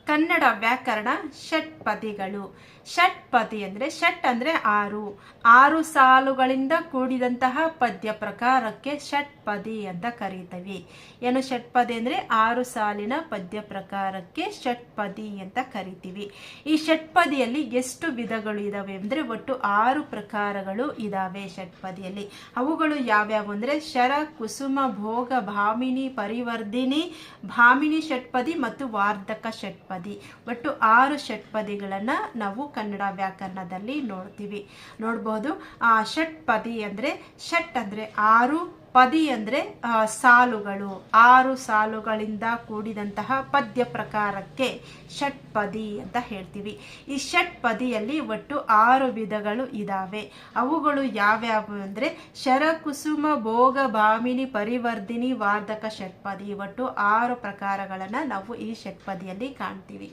ಕನ್ನಡ ವ್ಯಾಕರಣ ಷಟ್ಪದಿಗಳು. ಷಟ್ಪದಿ ಅಂದರೆ ಷಟ್ ಅಂದರೆ ಆರು ಸಾಲುಗಳಿಂದ ಕೂಡಿದಂತಹ ಪದ್ಯ ಪ್ರಕಾರಕ್ಕೆ ಷಟ್ಪದಿ ಅಂತ ಕರೀತೀವಿ. ಏನು ಷಟ್ಪದಿ ಅಂದರೆ 6 ಸಾಲಿನ ಪದ್ಯ ಪ್ರಕಾರಕ್ಕೆ ಷಟ್ಪದಿ ಅಂತ ಕರಿತೀವಿ. ಈ ಷಟ್ಪದಿಯಲ್ಲಿ ಎಷ್ಟು ವಿಧಗಳು ಇದಾವೆ ಅಂದರೆ ಒಟ್ಟು 6 ಪ್ರಕಾರಗಳು ಇದಾವೆ ಷಟ್ಪದಿಯಲ್ಲಿ. ಅವುಗಳು ಯಾವ್ಯಾವು ಅಂದರೆ ಶರ, ಕುಸುಮ, ಭೋಗ, ಭಾಮಿನಿ, ಪರಿವರ್ಧಿನಿ, ಭಾಮಿನಿ ಷಟ್ಪದಿ ಮತ್ತು ವಾರ್ಧಕ ಷಟ್ಪದಿ. ಒಟ್ಟು 6 ಷಟ್ಪದಿಗಳನ್ನು ನಾವು ಕನ್ನಡ ವ್ಯಾಕರಣದಲ್ಲಿ ನೋಡಬಹುದು. ಷಟ್ಪದಿ ಅಂದರೆ ಷಟ್ ಅಂದರೆ 6, ಪದಿ ಅಂದರೆ ಸಾಲುಗಳು, 6 ಸಾಲುಗಳಿಂದ ಕೂಡಿದಂತಹ ಪದ್ಯ ಪ್ರಕಾರಕ್ಕೆ ಷಟ್ಪದಿ ಅಂತ ಹೇಳ್ತೀವಿ. ಈ ಷಟ್ಪದಿಯಲ್ಲಿ ಒಟ್ಟು 6 ವಿಧಗಳು ಇದಾವೆ. ಅವುಗಳು ಯಾವ್ಯಾವು ಅಂದರೆ ಶರ, ಕುಸುಮ, ಭೋಗ, ಭಾಮಿನಿ, ಪರಿವರ್ಧಿನಿ, ವಾರ್ಧಕ ಷಟ್ಪದಿ. ಒಟ್ಟು 6 ಪ್ರಕಾರಗಳನ್ನು ನಾವು ಈ ಷಟ್ಪದಿಯಲ್ಲಿ ಕಾಣ್ತೀವಿ.